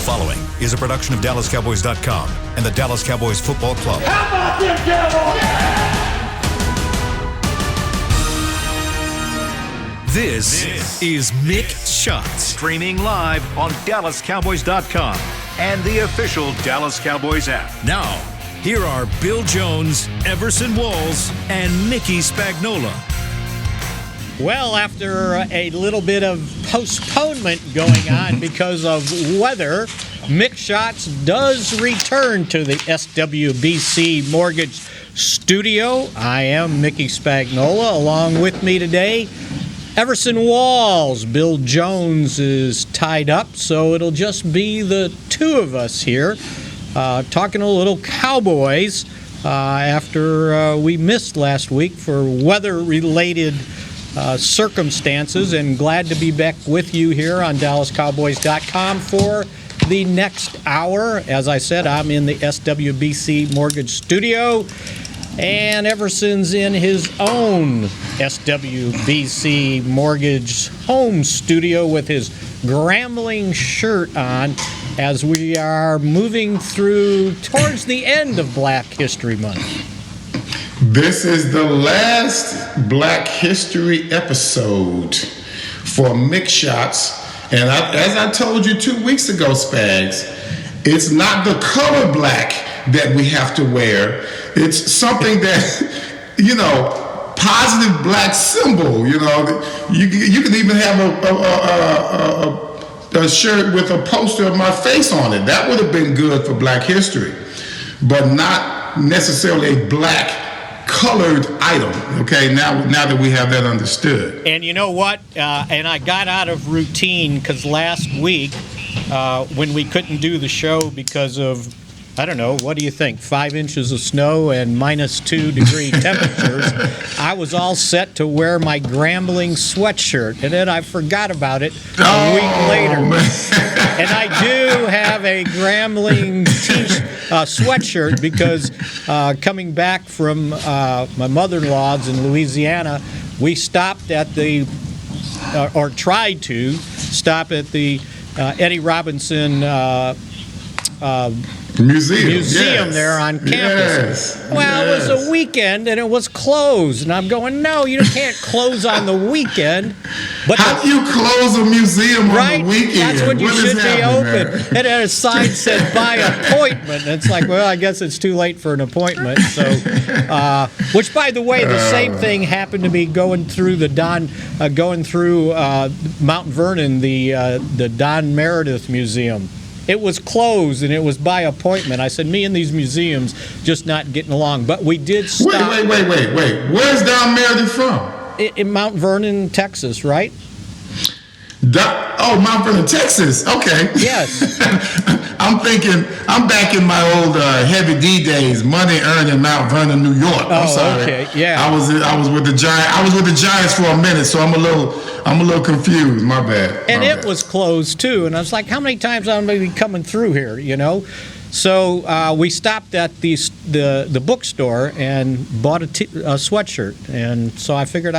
following is a production of DallasCowboys.com and the Dallas Cowboys Football Club. How about them Cowboys? This is Mick Shots, streaming live on DallasCowboys.com and the official Dallas Cowboys app. Now, here are Bill Jones, Everson Walls, and Mickey Spagnola. Well, after a little bit of postponement going on because of weather, Mick Shots does return to the SWBC Mortgage Studio. I am Mickey Spagnola. Along with me today, Everson Walls. Bill Jones is tied up, so it'll just be the two of us here talking a little Cowboys after we missed last week for weather-related circumstances, and glad to be back with you here on DallasCowboys.com for the next hour. As I said, I'm in the SWBC Mortgage Studio, and Everson's in his own SWBC Mortgage home studio with his Grambling shirt on as we are moving through towards the end of Black History Month. This is the last Black History episode for Mick Shots. And as I told you 2 weeks ago, Spags, it's not the color black that we have to wear. It's something that, positive black symbol. You can even have a shirt with a poster of my face on it. That would have been good for Black History, but not necessarily a black colored item. Okay, now that we have that understood. And you know what? And I got out of routine because last week when we couldn't do the show because of, I don't know, what do you think, 5 inches of snow and -2 degree temperatures, I was all set to wear my Grambling sweatshirt, and then I forgot about it a week later. Man. And I do have a Grambling sweatshirt because coming back from my mother-in-law's in Louisiana, we stopped at the, or tried to stop at the Eddie Robinson Museum there on campus. Well, it was a weekend and it was closed, and I'm going, no, you can't close on the weekend. But how do you close a museum on the weekend? That's when you should be open. And a sign said by appointment. And it's like, well, I guess it's too late for an appointment. So, which, by the way, the same thing happened to me going through Mount Vernon, the Don Meredith Museum. It was closed, and it was by appointment. I said, me and these museums just not getting along. But we did stop. Wait. Where's Don Meredith from? In Mount Vernon, Texas, right? Mount Vernon, Texas. Okay. Yes. I'm thinking, I'm back in my old Heavy D days, money earned in Mount Vernon, New York. I'm sorry. Okay. Yeah. I was with the Giants for a minute, so I'm a little confused. My bad. And it was closed too. And I was like, how many times am I going to be coming through here? So we stopped at the bookstore and bought a sweatshirt, and so I figured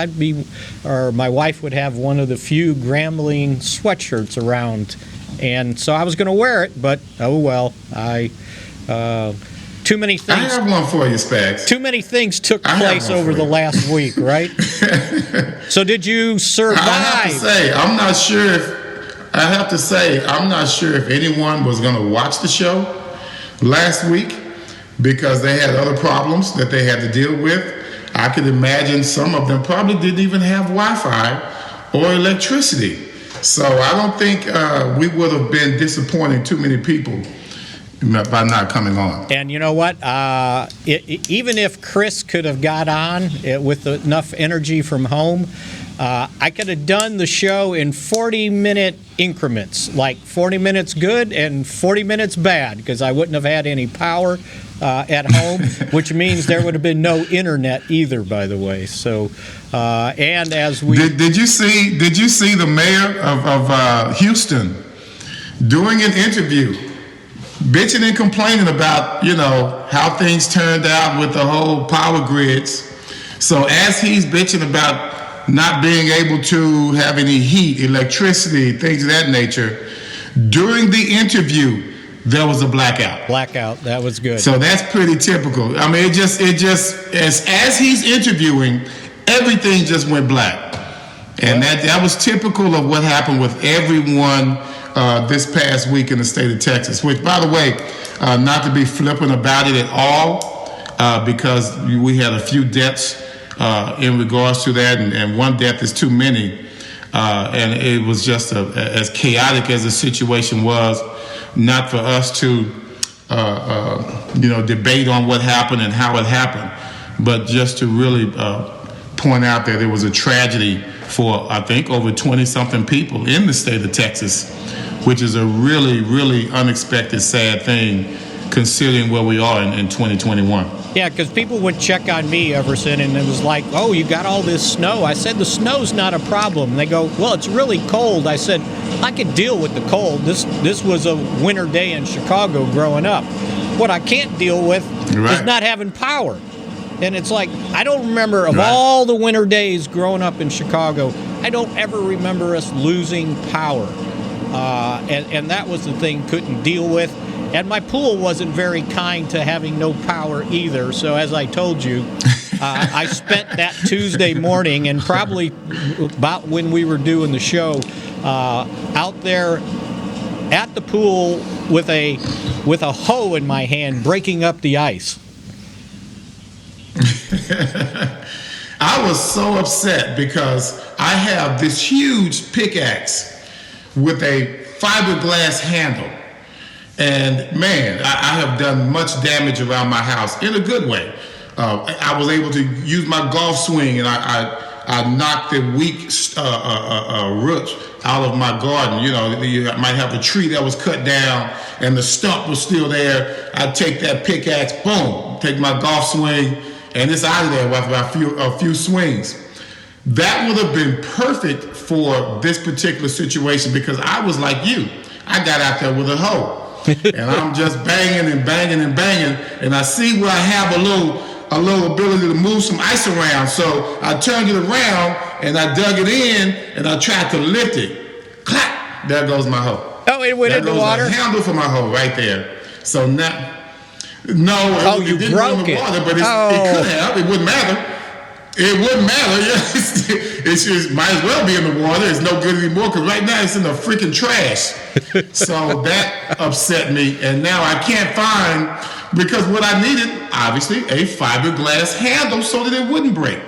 my wife would have one of the few Grambling sweatshirts around, and so I was going to wear it, but oh well, too many things. I have one for you, Spags. Too many things took place over the last week, right? So did you survive? I have to say, I'm not sure if anyone was going to watch the show last week because they had other problems that they had to deal with. I could imagine some of them probably didn't even have Wi-Fi or electricity. So I don't think we would have been disappointing too many people by not coming on. And you know what? Even if Chris could have got on with enough energy from home, I could have done the show in 40-minute increments, like 40 minutes good and 40 minutes bad, because I wouldn't have had any power at home, which means there would have been no internet either, by the way. So, and as we did you see the mayor of Houston doing an interview, bitching and complaining about how things turned out with the whole power grids? So as he's bitching about not being able to have any heat, electricity, things of that nature, During the interview, there was a blackout. Blackout. That was good. So that's pretty typical. I mean, it just as he's interviewing, everything just went black, and that was typical of what happened with everyone this past week in the state of Texas. Which, by the way, not to be flippant about it at all, because we had a few deaths in regards to that, and one death is too many. And it was just as chaotic as the situation was, not for us to, debate on what happened and how it happened, but just to really point out that it was a tragedy for, I think, over 20-something people in the state of Texas, which is a really, really unexpected, sad thing, considering where we are in 2021. Yeah, because people would check on me, Everson, and it was like, oh, you got all this snow. I said, the snow's not a problem. And they go, well, it's really cold. I said, I could deal with the cold. This was a winter day in Chicago growing up. What I can't deal with is not having power. And it's like, I don't remember, of all the winter days growing up in Chicago, I don't ever remember us losing power. And that was the thing, couldn't deal with. And my pool wasn't very kind to having no power either. So as I told you, I spent that Tuesday morning, and probably about when we were doing the show, out there at the pool with a hoe in my hand, breaking up the ice. I was so upset because I have this huge pickaxe with a fiberglass handle. And man, I have done much damage around my house in a good way. I was able to use my golf swing, and I knocked the weak roots out of my garden. You know, you might have a tree that was cut down and the stump was still there. I'd take that pickaxe, boom, take my golf swing, and it's out of there with a few swings. That would have been perfect for this particular situation because I was like you. I got out there with a hoe. And I'm just banging and banging and banging, and I see where I have a little ability to move some ice around. So I turned it around and I dug it in and I tried to lift it. Clap! There goes my hoe. Oh, it went in the water? The handle for my hoe right there. So now, no, it didn't go in the water, but it could have. It wouldn't matter. It wouldn't matter. It just might as well be in the water. It's no good anymore because right now it's in the freaking trash. So that upset me, and now I can't find, because what I needed, obviously, a fiberglass handle so that it wouldn't break.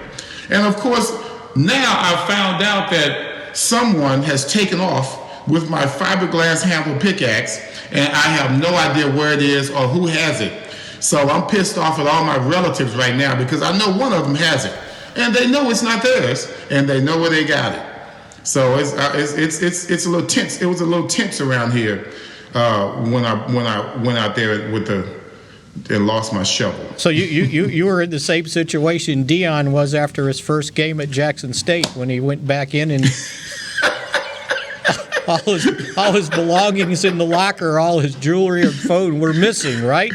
And of course, now I found out that someone has taken off with my fiberglass handle pickaxe, and I have no idea where it is or who has it. So I'm pissed off at all my relatives right now because I know one of them has it. And they know it's not theirs, and they know where they got it. So it's a little tense. It was a little tense around here when I went out there and lost my shovel. So you were in the same situation Deion was after his first game at Jackson State when he went back in and all his belongings in the locker, all his jewelry and phone were missing, right?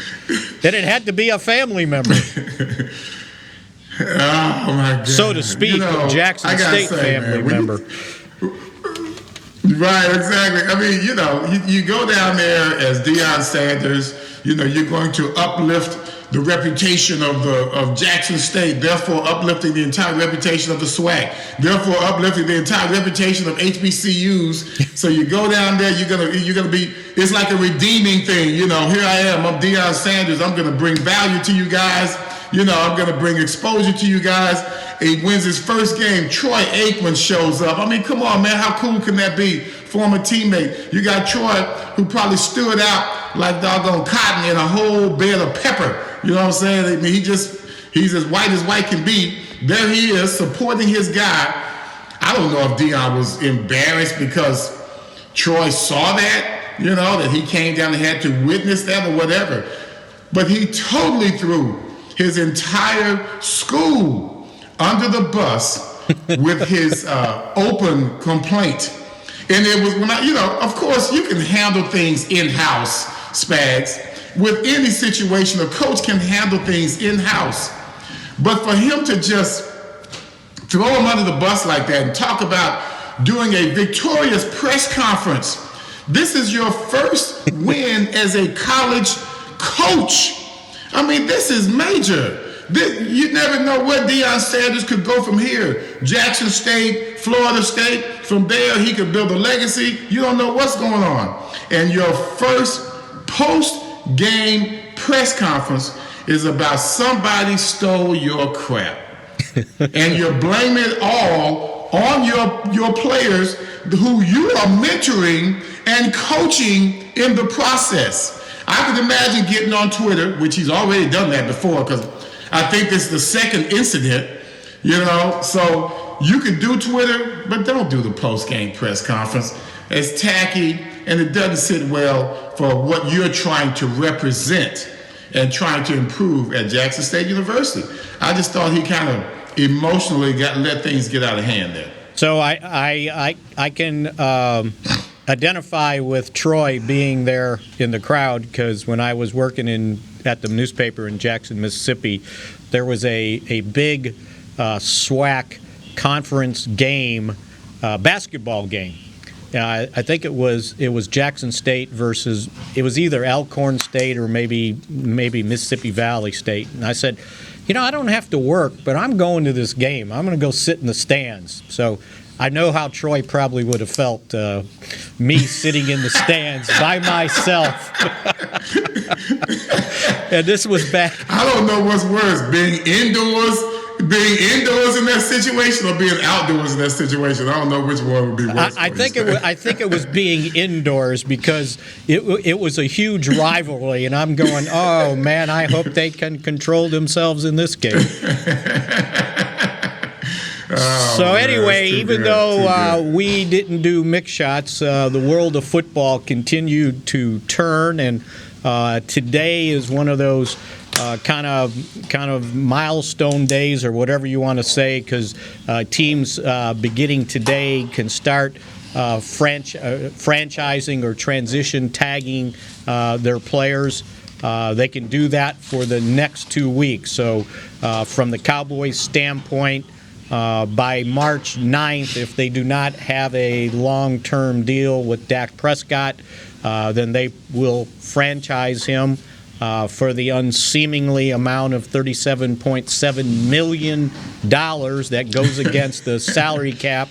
Then it had to be a family member. Oh my God. So to speak, Jackson State family member. Right, exactly. I mean, you go down there as Deion Sanders, you're going to uplift the reputation of Jackson State, therefore uplifting the entire reputation of the SWAC, therefore uplifting the entire reputation of HBCUs. So you go down there, you're gonna be, it's like a redeeming thing. Here I am, I'm Deion Sanders, I'm gonna bring value to you guys. I'm going to bring exposure to you guys. He wins his first game. Troy Aikman shows up. I mean, come on, man. How cool can that be? Former teammate. You got Troy, who probably stood out like doggone cotton in a whole bed of pepper. You know what I'm saying? I mean, he's as white can be. There he is, supporting his guy. I don't know if Deion was embarrassed because Troy saw that, that he came down and had to witness that or whatever. But he totally threw his entire school under the bus with his open complaint. And it was when of course you can handle things in-house, Spags. With any situation, a coach can handle things in-house. But for him to just throw him under the bus like that and talk about doing a victorious press conference This is your first win as a college coach. I mean, this is major. You never know where Deion Sanders could go from here. Jackson State, Florida State. From there, he could build a legacy. You don't know what's going on. And your first post-game press conference is about somebody stole your crap. And you're blaming it all on your players who you are mentoring and coaching in the process. I could imagine getting on Twitter, which he's already done that before, because I think this is the second incident, so you could do Twitter, but don't do the post-game press conference. It's tacky, and it doesn't sit well for what you're trying to represent and trying to improve at Jackson State University. I just thought he kind of emotionally let things get out of hand there. So I can identify with Troy being there in the crowd, because when I was working at the newspaper in Jackson, Mississippi, there was a big SWAC conference game, basketball game. I think it was Jackson State versus, it was either Elkhorn State or maybe Mississippi Valley State. And I said, I don't have to work, but I'm going to this game. I'm going to go sit in the stands. So I know how Troy probably would have felt me sitting in the stands by myself. And this was back. I don't know what's worse, being indoors in that situation or being outdoors in that situation. I don't know which one would be worse. I think it was being indoors, because it was a huge rivalry, and I'm going, oh man, I hope they can control themselves in this game. So anyway, even though we didn't do mix shots, the world of football continued to turn, and today is one of those kind of milestone days, or whatever you want to say, because teams beginning today can start franchising or transition tagging their players. They can do that for the next 2 weeks. So from the Cowboys' standpoint, by March 9th, if they do not have a long-term deal with Dak Prescott, then they will franchise him for the unseemingly amount of $37.7 million that goes against the salary cap,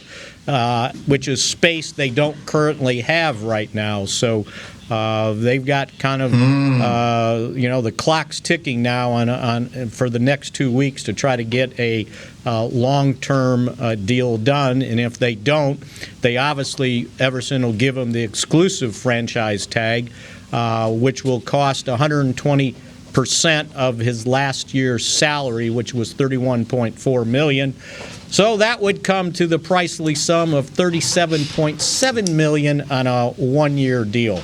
which is space they don't currently have right now. So they've got kind of, the clock's ticking now on for the next 2 weeks to try to get a long-term deal done. And if they don't, they obviously, Everson will give them the exclusive franchise tag, which will cost 120% of his last year's salary, which was $31.4 million. So that would come to the pricely sum of $37.7 million on a one-year deal.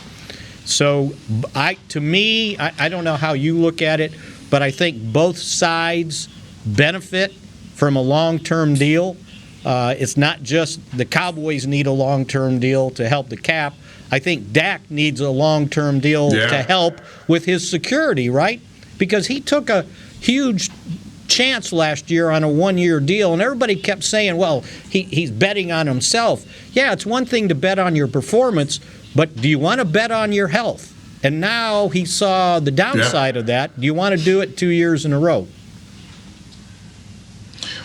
So I don't know how you look at it, but I think both sides benefit from a long-term deal. It's not just the Cowboys need a long-term deal to help the cap. I think Dak needs a long-term deal to help with his security, right? Because he took a huge chance last year on a one-year deal, and everybody kept saying, well, he's betting on himself. Yeah, it's one thing to bet on your performance, but do you want to bet on your health? And now he saw the downside of that. Do you want to do it 2 years in a row?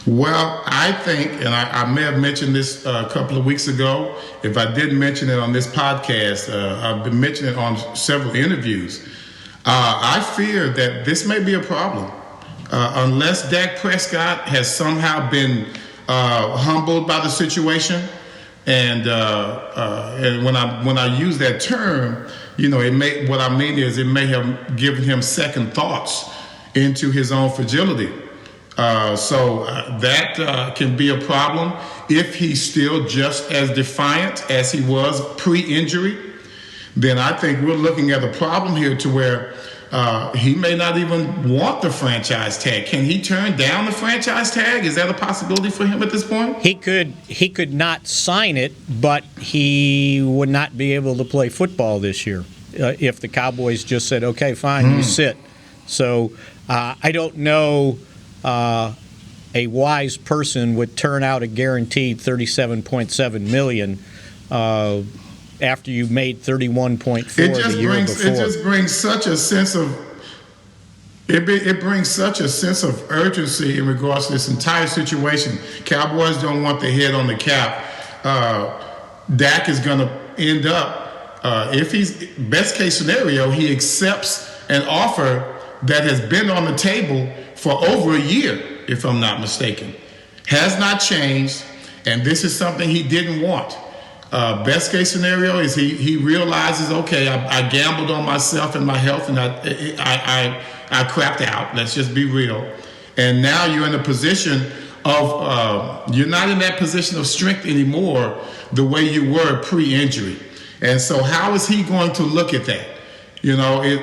Well, I think, and I may have mentioned this a couple of weeks ago. If I didn't mention it on this podcast, I've been mentioning it on several interviews. I fear that this may be a problem. Unless Dak Prescott has somehow been humbled by the situation, and when I use that term, what I mean is it may have given him second thoughts into his own fragility. So that can be a problem if he's still just as defiant as he was pre-injury. Then I think we're looking at a problem here to where he may not even want the franchise tag. Can he turn down the franchise tag? Is that a possibility for him at this point? He could not sign it, but he would not be able to play football this year if the Cowboys just said, okay, fine, you sit. So I don't know a wise person would turn out a guaranteed $37.7 million after you made 31.4 the year before. It just brings such a sense of it brings such a sense of urgency in regards to this entire situation. Cowboys don't want the hit on the cap. Dak is going to end up, if he's best case scenario, he accepts an offer that has been on the table for over a year, if I'm not mistaken. Has not changed, and this is something he didn't want. Best case scenario is he realizes, okay, I gambled on myself and my health, and I crapped out. Let's just be real. And now you're in a position of you're not in that position of strength anymore the way you were pre-injury. And so how is he going to look at that?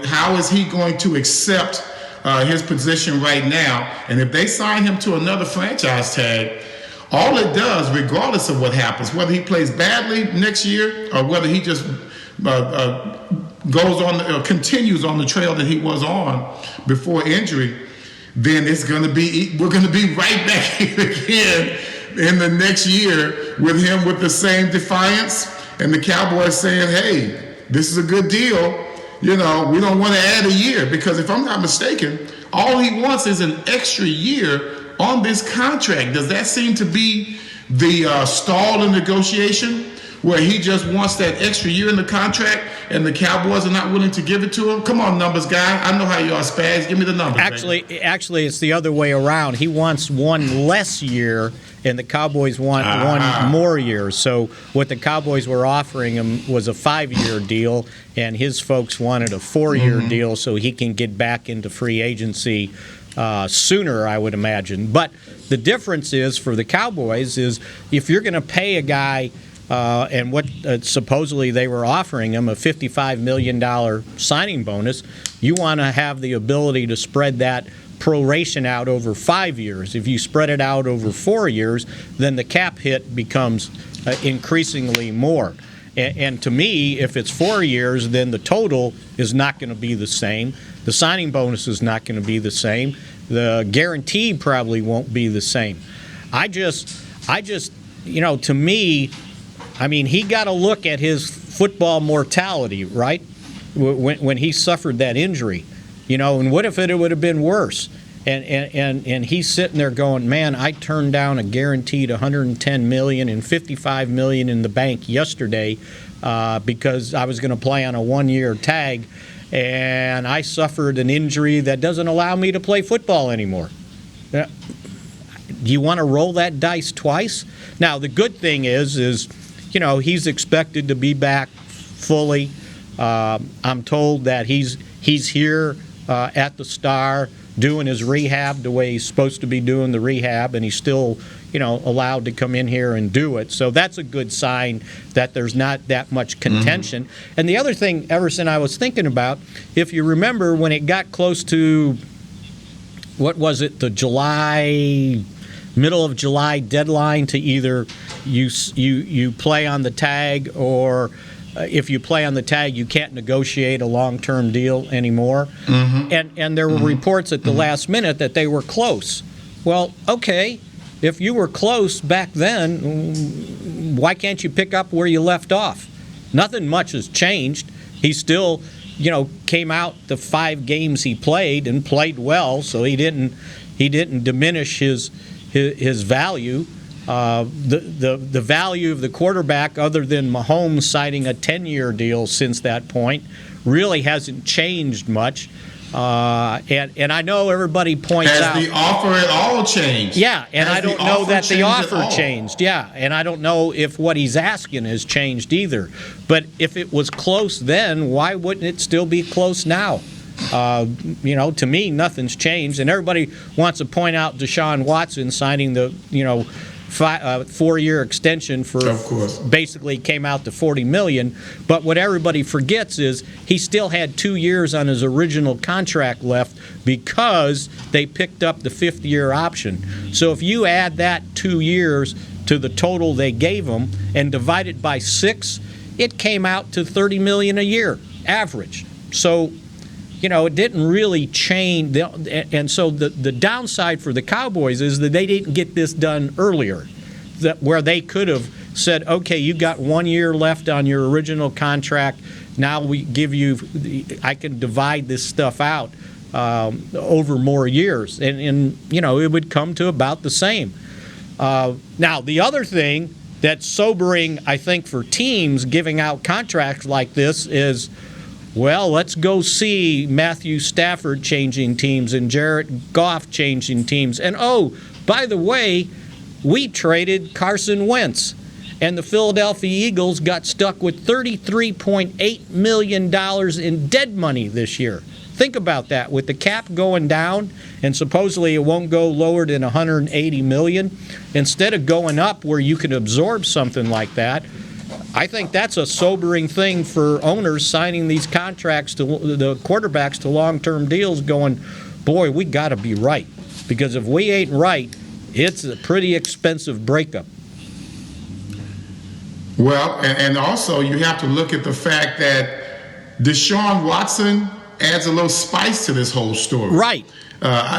How is he going to accept his position right now? And if they sign him to another franchise tag, all it does, regardless of what happens, whether he plays badly next year or whether he just goes on or continues on the trail that he was on before injury, then we're going to be right back here again in the next year with him with the same defiance and the Cowboys saying, hey, this is a good deal. We don't want to add a year, because if I'm not mistaken, all he wants is an extra year on this contract. Does that seem to be the stall in negotiation, where he just wants that extra year in the contract and the Cowboys are not willing to give it to him? Come on, numbers guy. I know how you are, Spags. Give me the numbers. Actually, it's the other way around. He wants one less year, and the Cowboys want one more year. So what the Cowboys were offering him was a 5-year deal, and his folks wanted a 4-year deal so he can get back into free agency sooner, I would imagine. But the difference is for the Cowboys is if you're going to pay a guy and what supposedly they were offering him, a $55 million signing bonus, you want to have the ability to spread that proration out over 5 years. If you spread it out over 4 years, then the cap hit becomes increasingly more. And to me, if it's 4 years, then the total is not going to be the same. The signing bonus is not going to be the same. The guarantee probably won't be the same. I just, to me, he got to look at his football mortality, right? When he suffered that injury, and what if it would have been worse? And he's sitting there going, man, I turned down a guaranteed $110 million and $55 million in the bank yesterday because I was going to play on a 1-year tag, and I suffered an injury that doesn't allow me to play football anymore. Do you want to roll that dice twice? Now, the good thing is he's expected to be back fully. I'm told that he's here at the Star doing his rehab the way he's supposed to be doing the rehab, and he's still, allowed to come in here and do it. So that's a good sign that there's not that much contention. Mm-hmm. And the other thing, Everson, I was thinking about, if you remember when it got close to, what was it, the middle of July deadline to either you play on the tag, or if you play on the tag, you can't negotiate a long-term deal anymore. Mm-hmm. And there were reports at the last minute that they were close. Well, okay, if you were close back then, why can't you pick up where you left off? Nothing much has changed. He still, came out the 5 games he played and played well, so he didn't diminish his value. The value of the quarterback, other than Mahomes signing a 10-year deal since that point, really hasn't changed much. And I know everybody points out. Has the offer at all changed? Yeah, and I don't know that the offer changed. Yeah, and I don't know if what he's asking has changed either. But if it was close then, why wouldn't it still be close now? To me, nothing's changed. And everybody wants to point out Deshaun Watson signing the, 4-year extension for, of course, basically came out to $40 million. But what everybody forgets is he still had 2 years on his original contract left because they picked up the 5th-year option. So if you add that 2 years to the total they gave him and divide it by 6, it came out to $30 million a year average. So it didn't really change. And so the downside for the Cowboys is that they didn't get this done earlier, where they could have said, okay, you got 1 year left on your original contract. Now we give you, I can divide this stuff out over more years, and it would come to about the same. Now, the other thing that's sobering, I think, for teams giving out contracts like this is, well, let's go see Matthew Stafford changing teams and Jared Goff changing teams. And, oh, by the way, we traded Carson Wentz, and the Philadelphia Eagles got stuck with $33.8 million in dead money this year. Think about that. With the cap going down, and supposedly it won't go lower than $180 million, instead of going up where you can absorb something like that, I think that's a sobering thing for owners signing these contracts to the quarterbacks to long-term deals, going, boy, we got to be right. Because if we ain't right, it's a pretty expensive breakup. Well, and also you have to look at the fact that Deshaun Watson adds a little spice to this whole story. Right.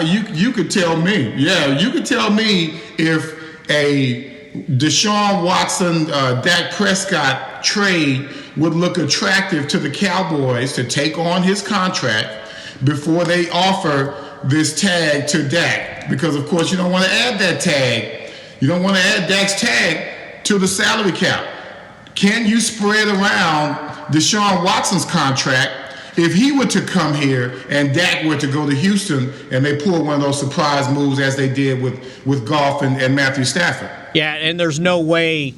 You could tell me. Yeah, you could tell me if a Deshaun Watson, Dak Prescott trade would look attractive to the Cowboys to take on his contract before they offer this tag to Dak. Because, of course, you don't want to add that tag. You don't want to add Dak's tag to the salary cap. Can you spread around Deshaun Watson's contract if he were to come here and Dak were to go to Houston and they pull one of those surprise moves as they did with Goff and Matthew Stafford? Yeah, and there's no way,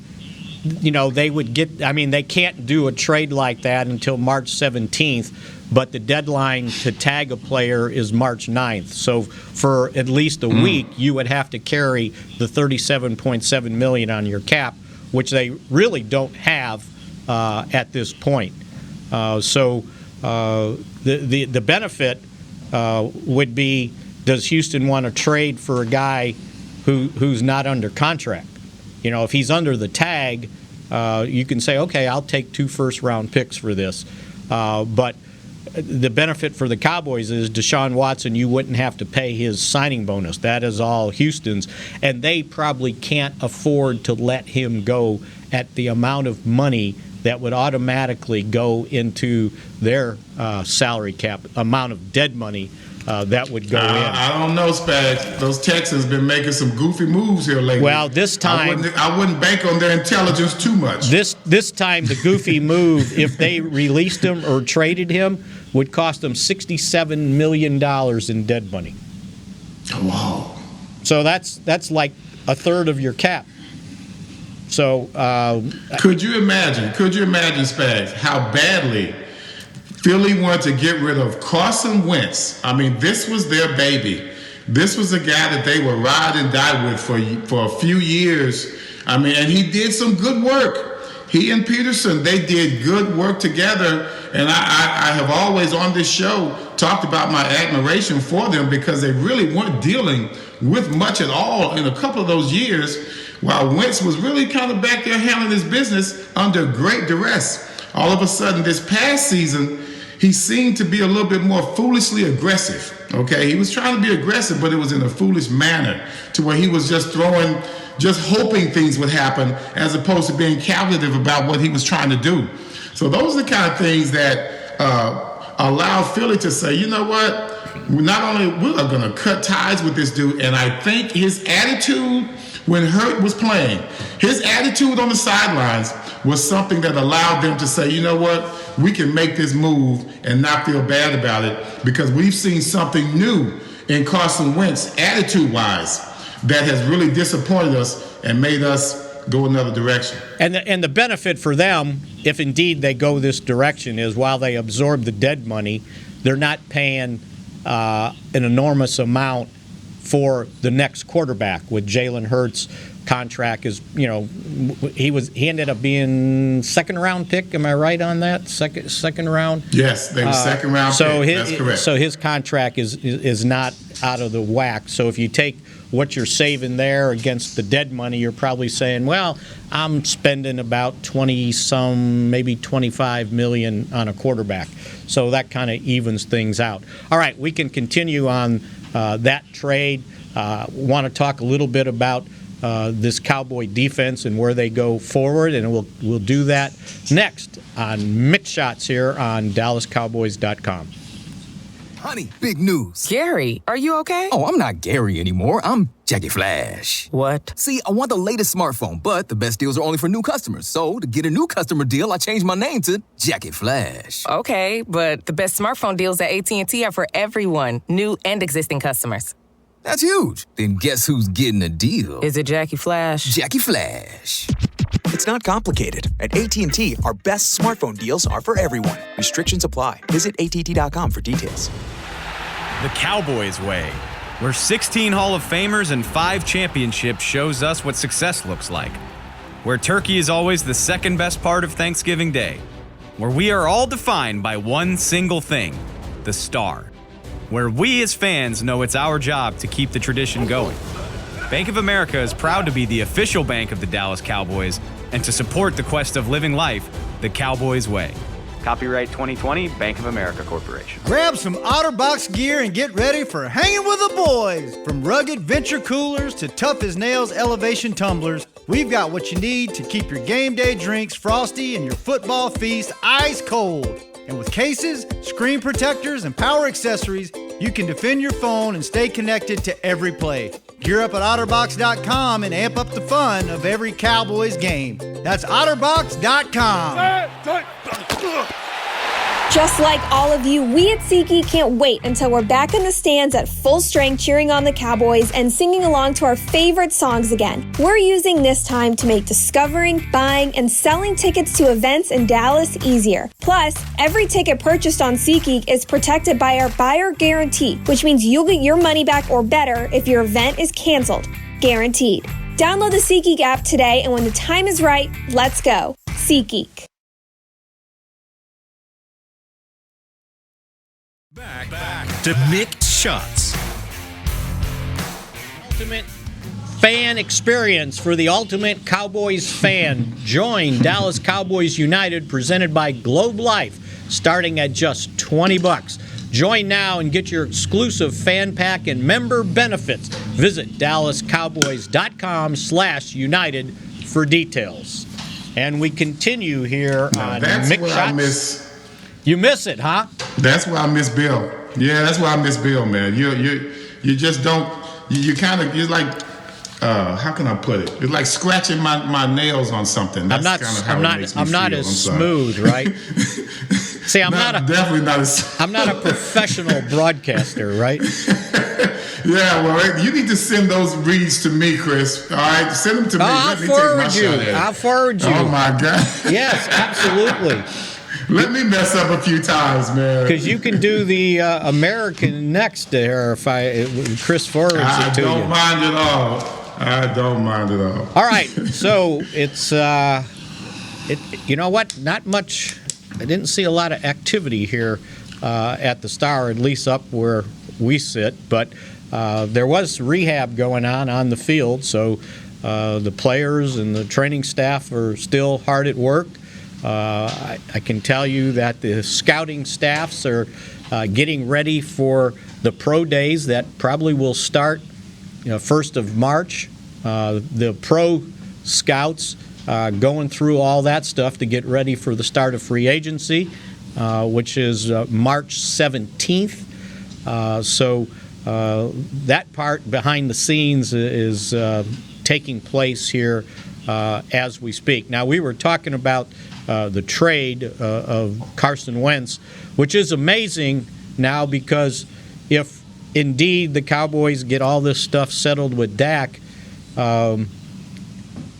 they would get, they can't do a trade like that until March 17th, but the deadline to tag a player is March 9th. So for at least a week, you would have to carry the $37.7 million on your cap, which they really don't have at this point. So the benefit would be, does Houston want to trade for a guy who's not under contract? If he's under the tag, you can say, okay, I'll take 2 first-round picks for this. But the benefit for the Cowboys is Deshaun Watson, you wouldn't have to pay his signing bonus. That is all Houston's. And they probably can't afford to let him go at the amount of money that would automatically go into their salary cap, amount of dead money that would go in. I don't know, Spags. Those Texans been making some goofy moves here lately. Well, this time I wouldn't bank on their intelligence too much. This time, the goofy move, if they released him or traded him, would cost them $67 million in dead money. Wow. So that's like a third of your cap. So could you imagine, Spags, how badly Philly wanted to get rid of Carson Wentz? This was their baby. This was a guy that they would ride and die with for a few years. And he did some good work. He and Peterson, they did good work together. And I have always on this show talked about my admiration for them because they really weren't dealing with much at all in a couple of those years, while Wentz was really kind of back there handling his business under great duress. All of a sudden, this past season, he seemed to be a little bit more foolishly aggressive. Okay, he was trying to be aggressive, but it was in a foolish manner to where he was just hoping things would happen as opposed to being calculative about what he was trying to do. So those are the kind of things that allow Philly to say, you know what, not only we are going to cut ties with this dude, and I think his attitude when Hurt was playing, his attitude on the sidelines was something that allowed them to say, you know what, we can make this move and not feel bad about it because we've seen something new in Carson Wentz attitude-wise that has really disappointed us and made us go another direction. And the benefit for them, if indeed they go this direction, is while they absorb the dead money, they're not paying an enormous amount for the next quarterback. With Jalen Hurts' contract is, he ended up being second round pick. Am I right on that? Second round. Yes, they were second round pick. That's correct. So his contract is not out of the whack. So if you take what you're saving there against the dead money, you're probably saying, well, I'm spending about 20-some, maybe $25 million on a quarterback. So that kind of evens things out. All right, we can continue on that trade. Want to talk a little bit about this Cowboy defense and where they go forward, and we'll do that next on Mick Shots here on DallasCowboys.com. Honey, big news. Gary, are you okay? Oh, I'm not Gary anymore. I'm Jackie Flash. What? See, I want the latest smartphone, but the best deals are only for new customers. So, to get a new customer deal, I changed my name to Jackie Flash. Okay, but the best smartphone deals at AT&T are for everyone, new and existing customers. That's huge. Then guess who's getting a deal? Is it Jackie Flash? Jackie Flash. It's not complicated. At AT&T, our best smartphone deals are for everyone. Restrictions apply. Visit att.com for details. The Cowboys way, where 16 Hall of Famers and 5 championships shows us what success looks like. Where turkey is always the second best part of Thanksgiving Day. Where we are all defined by one single thing, the star. Where we as fans know it's our job to keep the tradition going. Bank of America is proud to be the official bank of the Dallas Cowboys and to support the quest of living life the Cowboys way. Copyright 2020, Bank of America Corporation. Grab some OtterBox gear and get ready for hanging with the boys. From rugged venture coolers to tough as nails elevation tumblers, we've got what you need to keep your game day drinks frosty and your football feast ice cold. And with cases, screen protectors, and power accessories, you can defend your phone and stay connected to every play. Gear up at OtterBox.com and amp up the fun of every Cowboys game. That's OtterBox.com. Just like all of you, we at SeatGeek can't wait until we're back in the stands at full strength cheering on the Cowboys and singing along to our favorite songs again. We're using this time to make discovering, buying, and selling tickets to events in Dallas easier. Plus, every ticket purchased on SeatGeek is protected by our buyer guarantee, which means you'll get your money back or better if your event is canceled. Guaranteed. Download the SeatGeek app today, and when the time is right, let's go. SeatGeek. Back to Mick Shots. Ultimate fan experience for the ultimate Cowboys fan. Join Dallas Cowboys United, presented by Globe Life, starting at just $20. Join now and get your exclusive fan pack and member benefits. Visit DallasCowboys.com/United for details. And we continue here on Mick Shots. You miss it, huh? That's why I miss Bill. Yeah, that's why I miss Bill, man. You just don't. You kind of. You're like. How can I put it? It's like scratching my nails on something. That's kind of how it makes me I'm not feel. as smooth, right? See, definitely not as. I'm not a professional broadcaster, right? Yeah, well, you need to send those reads to me, Chris. All right, send them to me. I'll forward you. I'll forward you. Oh my God. Yes, absolutely. Let me mess up a few times, man. Because you can do the American next there if Chris forwards it to you. I don't mind at all. I don't mind at all. All right, so it's you know what? Not much. I didn't see a lot of activity here at the Star, at least up where we sit. But there was rehab going on the field, so the players and the training staff are still hard at work. I can tell you that the scouting staffs are getting ready for the pro days that probably will start 1st of March. The pro scouts going through all that stuff to get ready for the start of free agency, which is March 17th. So that part behind the scenes is taking place here as we speak. Now, we were talking about the trade of Carson Wentz, which is amazing now because if indeed the Cowboys get all this stuff settled with Dak,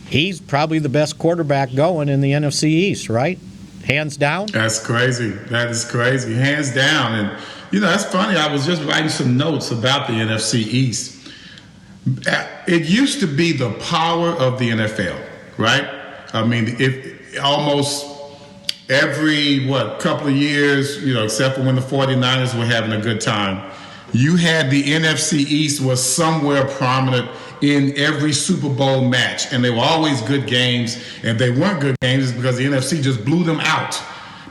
he's probably the best quarterback going in the NFC East, right? Hands down? That's crazy. That is crazy. Hands down. And, that's funny. I was just writing some notes about the NFC East. It used to be the power of the NFL, right? I mean, if almost every couple of years, except for when the 49ers were having a good time, you had the NFC East was somewhere prominent in every Super Bowl match, and they were always good games. And they weren't good games because the NFC just blew them out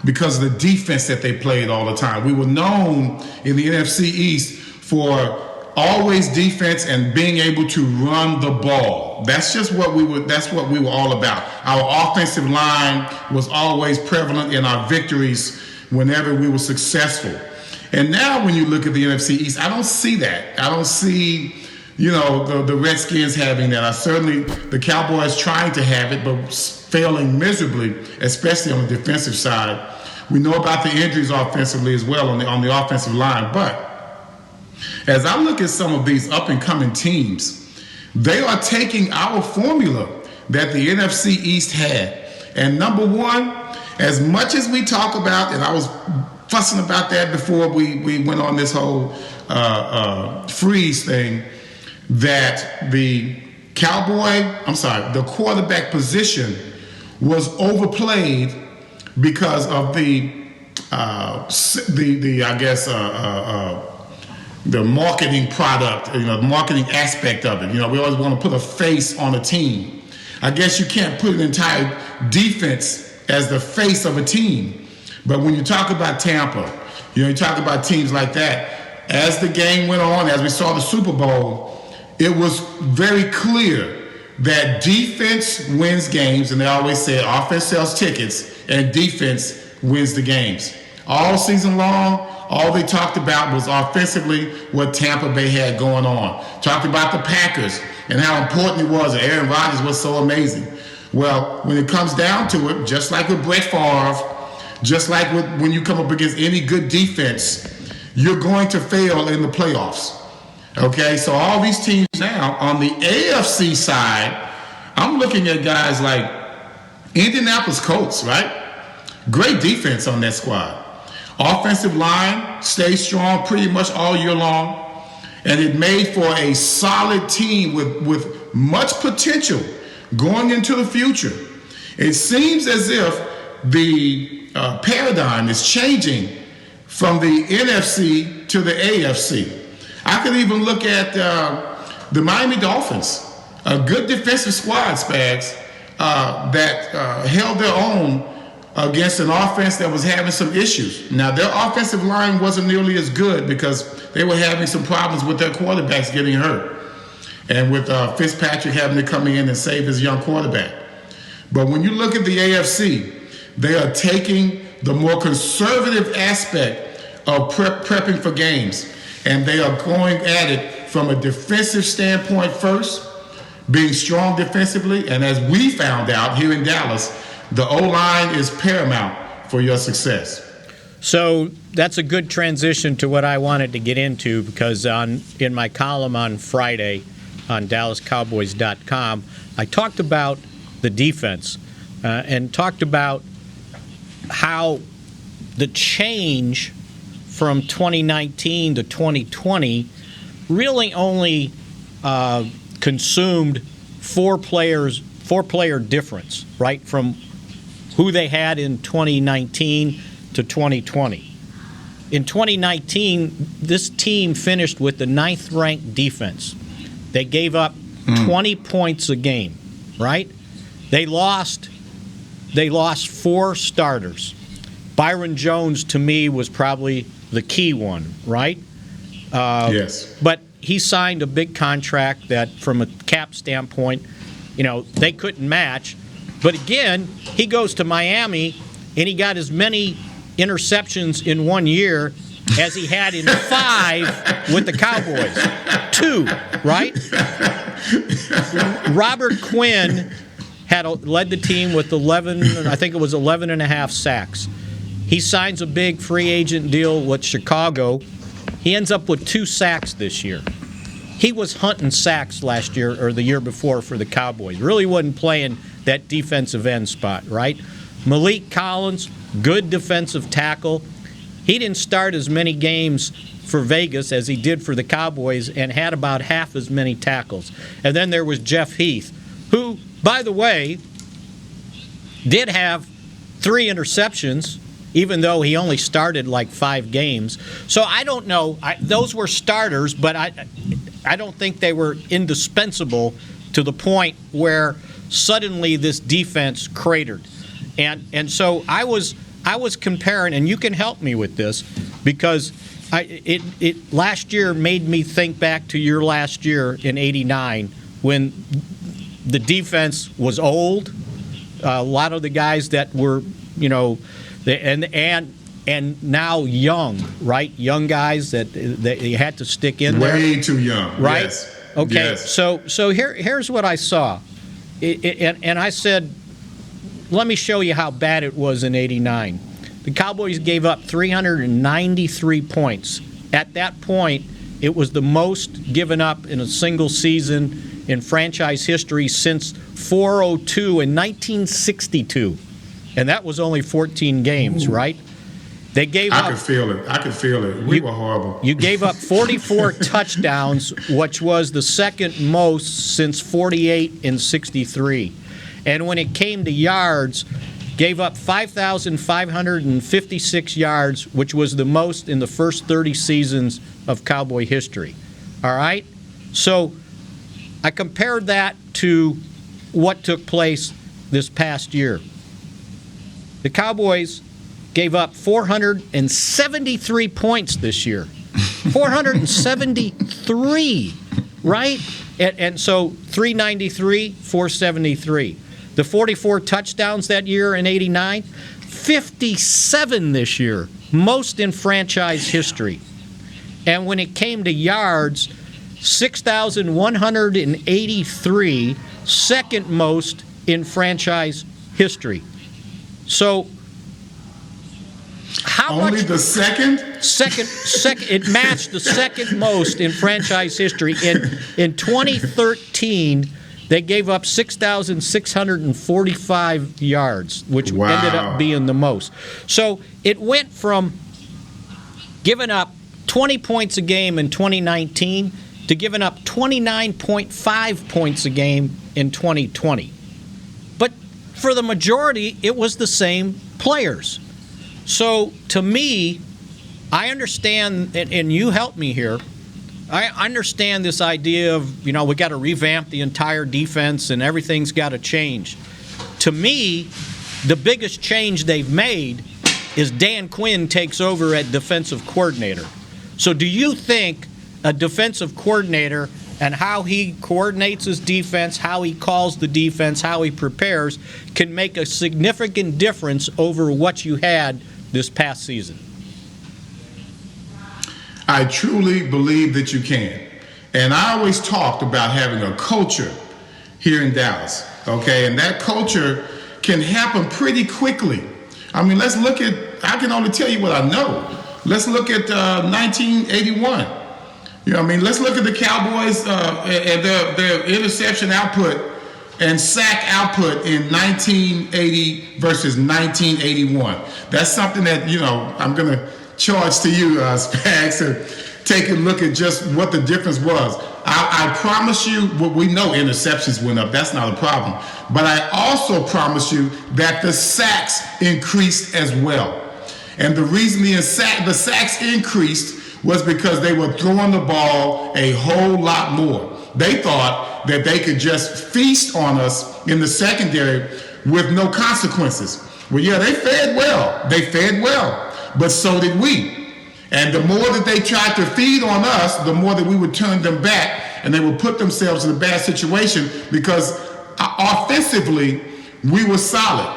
because of the defense that they played all the time. We were known in the NFC East for always defense and being able to run the ball. That's just what we were all about. Our offensive line was always prevalent in our victories whenever we were successful. And now when you look at the NFC East, I don't see that. I don't see, the Redskins having that. Certainly the Cowboys trying to have it, but failing miserably, especially on the defensive side. We know about the injuries offensively as well on the offensive line. But as I look at some of these up-and-coming teams, they are taking our formula that the NFC East had. And number one, as much as we talk about, and I was fussing about that before we went on this whole freeze thing, that the quarterback position was overplayed because of the marketing product, the marketing aspect of it. We always want to put a face on a team. I guess you can't put an entire defense as the face of a team. But when you talk about Tampa, you talk about teams like that, as the game went on, as we saw the Super Bowl, it was very clear that defense wins games, and they always say offense sells tickets and defense wins the games. All season long, all they talked about was offensively what Tampa Bay had going on. Talked about the Packers and how important it was, and Aaron Rodgers was so amazing. Well, when it comes down to it, just like with Brett Favre, just like when you come up against any good defense, you're going to fail in the playoffs. Okay, so all these teams now on the AFC side, I'm looking at guys like Indianapolis Colts, right? Great defense on that squad. Offensive line stays strong pretty much all year long, and it made for a solid team with much potential going into the future. It seems as if the paradigm is changing from the NFC to the AFC. I could even look at the Miami Dolphins, a good defensive squad, Spags, that held their own against an offense that was having some issues. Now, their offensive line wasn't nearly as good because they were having some problems with their quarterbacks getting hurt, and with Fitzpatrick having to come in and save his young quarterback. But when you look at the AFC, they are taking the more conservative aspect of prepping for games, and they are going at it from a defensive standpoint first, being strong defensively, and as we found out here in Dallas, the O-line is paramount for your success. So that's a good transition to what I wanted to get into, because in my column on Friday on DallasCowboys.com, I talked about the defense and talked about how the change from 2019 to 2020 really only consumed four-player difference, right, from who they had in 2019 to 2020. In 2019, this team finished with the 9th-ranked defense. They gave up 20 points a game, right? They lost 4 starters. Byron Jones, to me, was probably the key one, right? Yes. But he signed a big contract that, from a cap standpoint, they couldn't match. But again, he goes to Miami, and he got as many interceptions in 1 year as he had in 5 with the Cowboys. 2, right? Robert Quinn led the team with 11 and a half sacks. He signs a big free agent deal with Chicago. He ends up with 2 sacks this year. He was hunting sacks last year or the year before for the Cowboys. Really wasn't playing that defensive end spot, right? Malik Collins, good defensive tackle. He didn't start as many games for Vegas as he did for the Cowboys and had about half as many tackles. And then there was Jeff Heath, who, by the way, did have 3 interceptions, even though he only started like 5 games. So I don't know. Those were starters, but I don't think they were indispensable to the point where suddenly this defense cratered. And so I was comparing, and you can help me with this, because last year made me think back to your last year in '89 when the defense was old. A lot of the guys that were, and now young, right? Young guys that you had to stick in there. Way too young, right? Yes. Okay, yes. So here's what I saw, and I said, let me show you how bad it was in '89. The Cowboys gave up 393 points. At that point, it was the most given up in a single season in franchise history since 402 in 1962. And that was only 14 games, right? They gave up. I could feel it. We were horrible. You gave up 44 touchdowns, which was the second most since 48 and 63. And when it came to yards, gave up 5,556 yards, which was the most in the first 30 seasons of Cowboy history. All right? So I compared that to what took place this past year. The Cowboys gave up 473 points this year. 473, right? And so 393, 473. The 44 touchdowns that year in '89, 57 this year, most in franchise history. And when it came to yards, 6,183, second most in franchise history. So, how only much? The second? Second. It matched the second most in franchise history. In 2013, they gave up 6,645 yards, which ended up being the most. So it went from giving up 20 points a game in 2019 to giving up 29.5 points a game in 2020. But for the majority, it was the same players. So to me, I understand, and you help me here, I understand this idea of, we got to revamp the entire defense and everything's got to change. To me, the biggest change they've made is Dan Quinn takes over at defensive coordinator. So do you think a defensive coordinator and how he coordinates his defense, how he calls the defense, how he prepares, can make a significant difference over what you had this past season? I truly believe that you can. And I always talked about having a culture here in Dallas, okay? And that culture can happen pretty quickly. I mean, let's look at, I can only tell you what I know. Let's look at 1981. Let's look at the Cowboys and their interception output and sack output in 1980 versus 1981. That's something that, I'm going to charge to you, Spags, to take a look at just what the difference was. I promise you, we know interceptions went up. That's not a problem. But I also promise you that the sacks increased as well. And the reason the sacks increased was because they were throwing the ball a whole lot more. They thought that they could just feast on us in the secondary with no consequences. Well, yeah, they fared well. But so did we. And the more that they tried to feed on us, the more that we would turn them back, and they would put themselves in a bad situation because offensively, we were solid.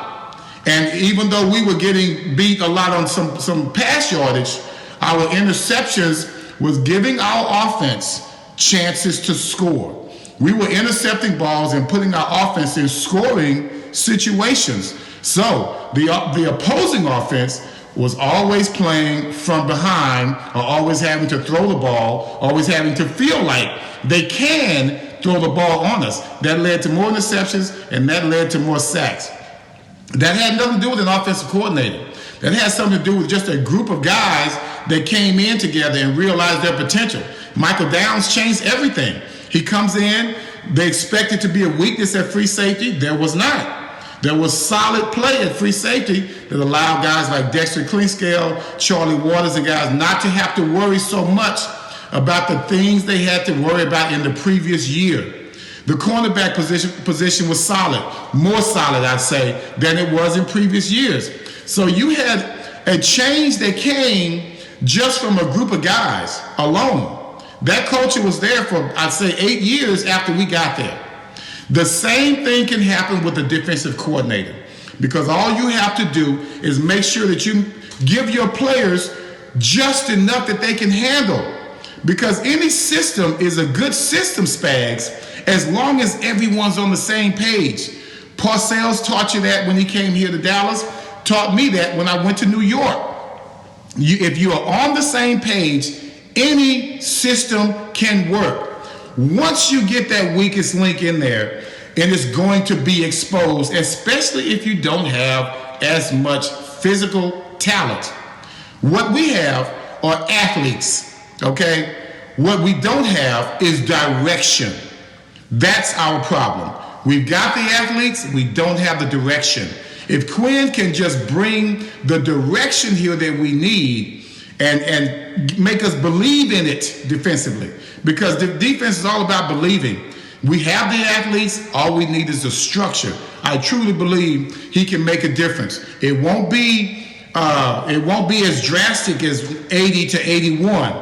And even though we were getting beat a lot on some pass yardage, our interceptions was giving our offense chances to score. We were intercepting balls and putting our offense in scoring situations. So the opposing offense was always playing from behind, or always having to throw the ball, always having to feel like they can throw the ball on us. That led to more interceptions, and that led to more sacks. That had nothing to do with an offensive coordinator. That had something to do with just a group of guys that came in together and realized their potential. Michael Downs changed everything. He comes in, they expected to be a weakness at free safety. There was not. There was solid play at free safety that allowed guys like Dexter Clinkscale, Charlie Waters, and guys not to have to worry so much about the things they had to worry about in the previous year. The cornerback position was solid, more solid, I'd say, than it was in previous years. So you had a change that came just from a group of guys alone. That culture was there for, I'd say, 8 years after we got there. The same thing can happen with the defensive coordinator, because all you have to do is make sure that you give your players just enough that they can handle. Because any system is a good system, Spags, as long as everyone's on the same page. Parcells taught you that when he came here to Dallas, taught me that when I went to New York. If you are on the same page, any system can work. Once you get that weakest link in there, and it's going to be exposed, especially if you don't have as much physical talent. What we have are athletes, okay? What we don't have is direction. That's our problem. We've got the athletes, we don't have the direction. If Quinn can just bring the direction here that we need and make us believe in it defensively, because the defense is all about believing. We have the athletes, all we need is the structure. I truly believe he can make a difference. It won't be as drastic as 80 to 81.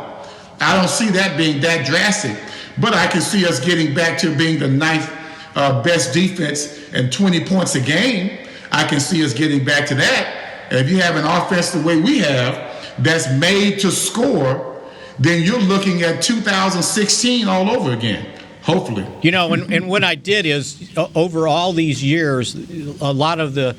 I don't see that being that drastic, but I can see us getting back to being the ninth best defense and 20 points a game. I can see us getting back to that. And if you have an offense the way we have that's made to score, then you're looking at 2016 all over again. Hopefully. And what I did is, over all these years, a lot of the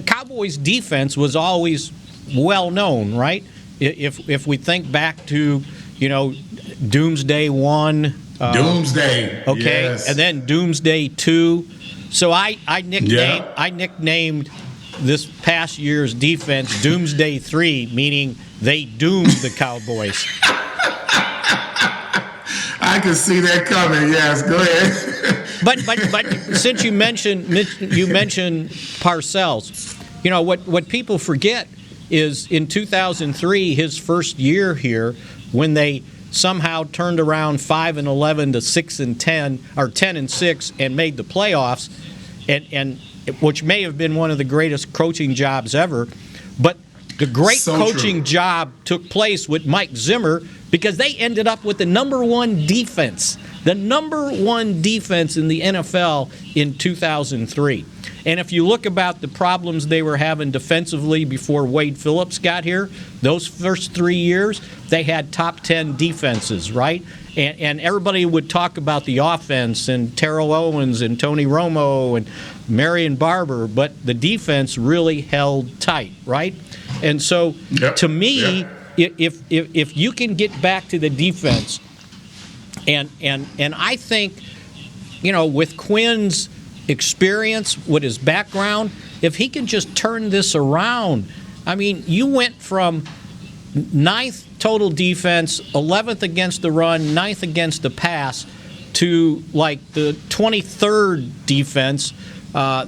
Cowboys' defense was always well known, right? If we think back to, Doomsday 1. Doomsday. Okay. Yes. And then Doomsday 2. So I nicknamed this past year's defense Doomsday 3, meaning they doomed the Cowboys. I can see that coming. Yes, go ahead. But since you mentioned Parcells, what people forget is in 2003, his first year here, when they somehow turned around 5-11 to 6-10 or 10-6 and made the playoffs, and which may have been one of the greatest coaching jobs ever, but the great coaching job took place with Mike Zimmer, because they ended up with the number one defense in the NFL in 2003. And if you look about the problems they were having defensively before Wade Phillips got here, those first 3 years, they had top 10 defenses, right? And everybody would talk about the offense and Terrell Owens and Tony Romo and Marion Barber, but the defense really held tight, right? And so, to me, if you can get back to the defense, and I think, with Quinn's experience, with his background, if he can just turn this around, I mean, you went from 9th total defense, 11th against the run, 9th against the pass, to like the 23rd defense.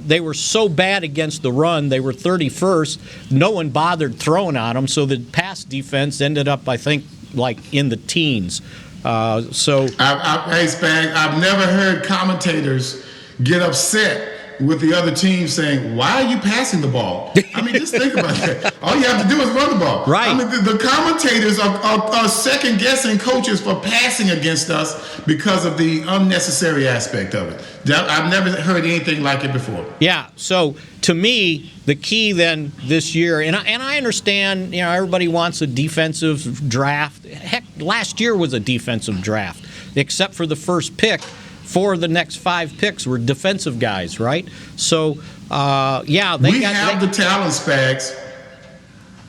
They were so bad against the run, they were 31st. No one bothered throwing on them, so the pass defense ended up, I think, like in the teens. Hey, Spag, I've never heard commentators get upset with the other team saying, why are you passing the ball? I mean, just think about that. All you have to do is run the ball. Right. I mean, the commentators are second-guessing coaches for passing against us because of the unnecessary aspect of it. I've never heard anything like it before. Yeah, so to me, the key then this year, and I understand, everybody wants a defensive draft. Heck, last year was a defensive draft, except for the first pick. 4 of the next 5 picks were defensive guys, right? So, we have the talent, Spags.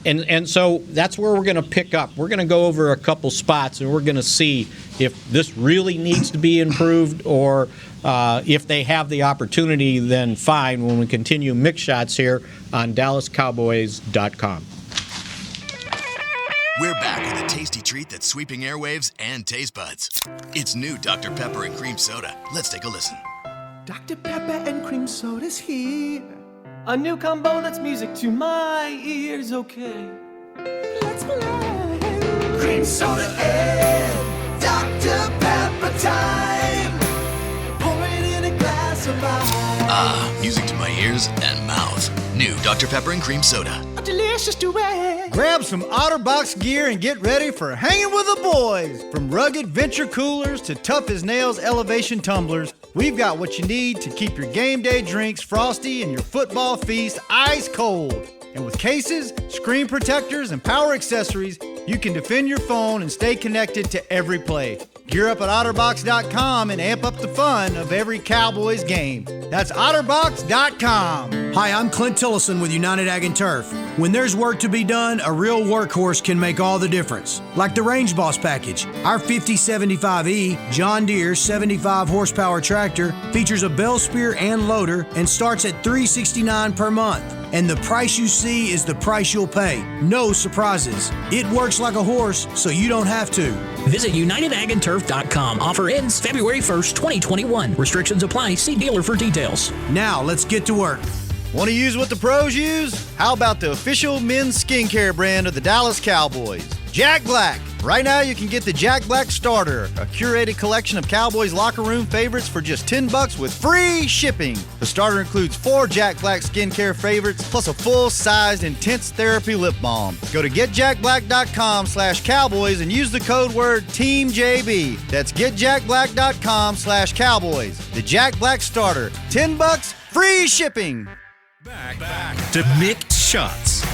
And so that's where we're going to pick up. We're going to go over a couple spots, and we're going to see if this really needs to be improved, or if they have the opportunity, then fine, when we continue Mick Shots here on DallasCowboys.com. We're back with a tasty treat that's sweeping airwaves and taste buds. It's new Dr. Pepper and Cream Soda. Let's take a listen. Dr. Pepper and Cream Soda's here. A new combo that's music to my ears, okay. Let's play. Cream Soda and Dr. Pepper time. Pour it in a glass of ice. Ah, music to my ears and mouth. New Dr. Pepper and Cream Soda. A delicious duet. Grab some OtterBox gear and get ready for hanging with the boys. From rugged venture coolers to tough as nails elevation tumblers, we've got what you need to keep your game day drinks frosty and your football feast ice cold. And with cases, screen protectors, and power accessories, you can defend your phone and stay connected to every play. Gear up at OtterBox.com and amp up the fun of every Cowboys game. That's OtterBox.com. Hi, I'm Clint Tillison with United Ag and Turf. When there's work to be done, a real workhorse can make all the difference. Like the Range Boss package. Our 5075E John Deere 75 horsepower tractor features a bell spear and loader and starts at $369 per month. And the price you see is the price you'll pay. No surprises. It works like a horse, so you don't have to. Visit UnitedAgAndTurf.com. Offer ends February 1st, 2021. Restrictions apply. See dealer for details. Now, let's get to work. Want to use what the pros use? How about the official men's skincare brand of the Dallas Cowboys, Jack Black? Right now, you can get the Jack Black Starter, a curated collection of Cowboys locker room favorites for just $10 with free shipping. The starter includes 4 Jack Black skincare favorites, plus a full-sized intense therapy lip balm. Go to getjackblack.com/Cowboys and use the code word TEAMJB. That's getjackblack.com/Cowboys. The Jack Black Starter, $10, free shipping. Back to Mick Shots.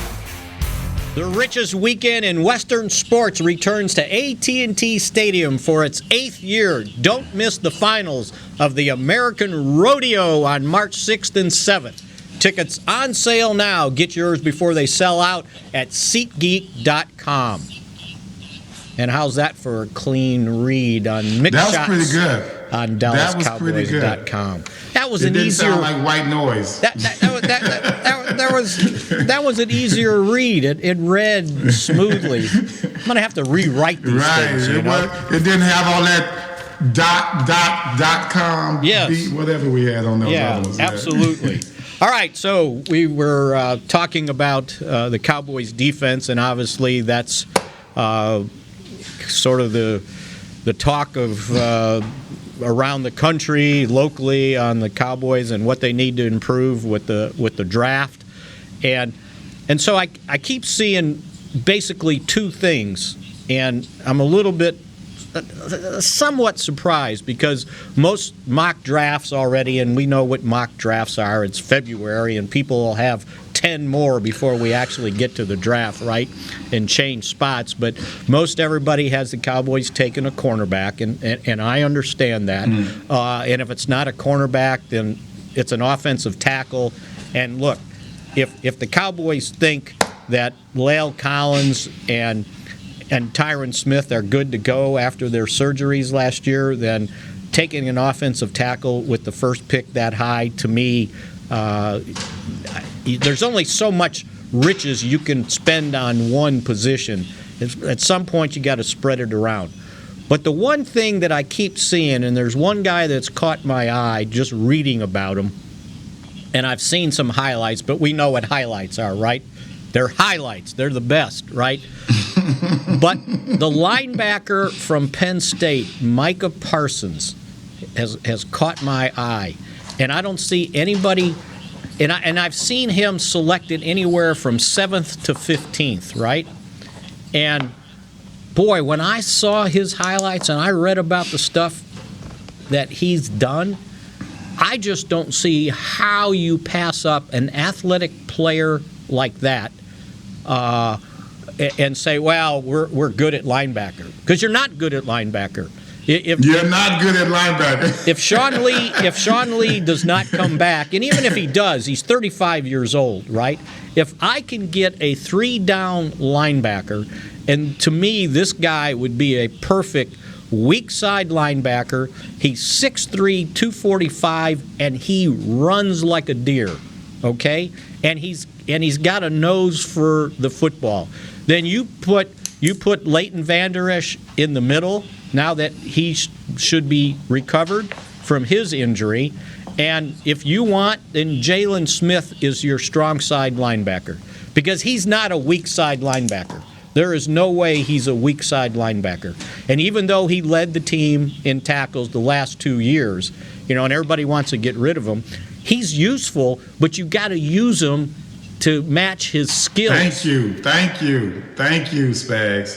The richest weekend in Western sports returns to AT&T Stadium for its 8th year. Don't miss the finals of the American Rodeo on March 6th and 7th. Tickets on sale now. Get yours before they sell out at SeatGeek.com. And how's that for a clean read on Mick Shots? That was pretty good. On DallasCowboys.com. That was an easier. It didn't sound like white noise. That was an easier read. It read smoothly. I'm gonna have to rewrite these things. It didn't have all that .com. Yes. Beat, whatever we had on those other ones. Absolutely. All right, so we were talking about the Cowboys' defense, and obviously that's sort of the talk of around the country, locally, on the Cowboys and what they need to improve with the draft, and so I keep seeing basically two things, and I'm a little bit somewhat surprised because most mock drafts already, and we know what mock drafts are. It's February, and people will have 10 more before we actually get to the draft, right, and change spots. But most everybody has the Cowboys taking a cornerback, and I understand that. And if it's not a cornerback, then it's an offensive tackle. And look, if the Cowboys think that La'el Collins and Tyron Smith are good to go after their surgeries last year, then taking an offensive tackle with the first pick that high, to me, there's only so much riches you can spend on one position. At some point, you got to spread it around. But the one thing that I keep seeing, and there's one guy that's caught my eye just reading about him, and I've seen some highlights, but we know what highlights are, right? They're highlights. They're the best, right? But the linebacker from Penn State, Micah Parsons, has caught my eye. And I don't see anybody, and I've seen him selected anywhere from 7th to 15th, right? And boy, when I saw his highlights and I read about the stuff that he's done, I just don't see how you pass up an athletic player like that and say, well, we're good at linebacker. Because you're not good at linebacker. You're not good at linebacker. If Sean Lee does not come back, and even if he does, he's 35 years old, right? If I can get a 3-down linebacker, and to me, this guy would be a perfect weak side linebacker. He's 6'3", 245, and he runs like a deer, okay? And he's got a nose for the football. Then you put Leighton Vander Esch in the middle, now that he should be recovered from his injury. And if you want, then Jalen Smith is your strong side linebacker, because he's not a weak side linebacker. There is no way he's a weak side linebacker. And even though he led the team in tackles the last 2 years, and everybody wants to get rid of him, he's useful, but you got to use him to match his skills. Thank you, Spags.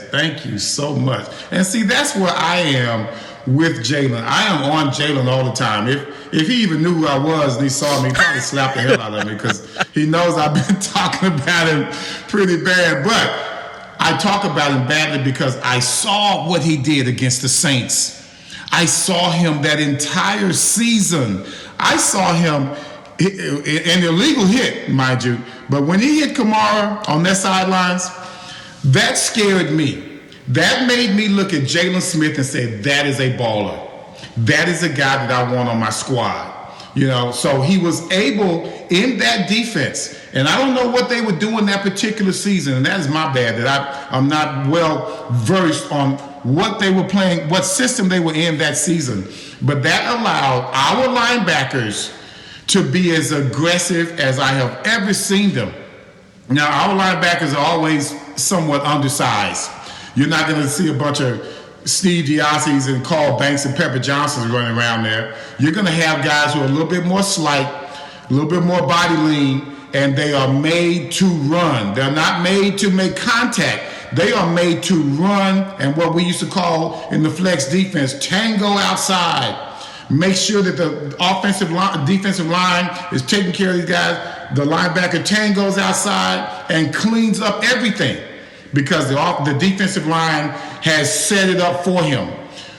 Thank you so much. And see, that's where I am with Jalen. I am on Jalen all the time. If he even knew who I was and he saw me, he probably slapped the hell out of me because he knows I've been talking about him pretty bad. But I talk about him badly because I saw what he did against the Saints. I saw him that entire season. I saw him, an illegal hit, mind you, but when he hit Kamara on their sidelines, that scared me. That made me look at Jalen Smith and say, that is a baller. That is a guy that I want on my squad. So he was able in that defense, and I don't know what they were doing that particular season, and that is my bad that I'm not well versed on what they were playing, what system they were in that season. But that allowed our linebackers to be as aggressive as I have ever seen them. Now, our linebackers are always somewhat undersized. You're not going to see a bunch of Steve Diassis and Carl Banks and Pepper Johnsons running around there. You're going to have guys who are a little bit more slight, a little bit more body lean, and they are made to run. They're not made to make contact. They are made to run, and what we used to call in the flex defense, tango outside. Make sure that the defensive line is taking care of these guys. The linebacker tangos outside and cleans up everything because the defensive line has set it up for him.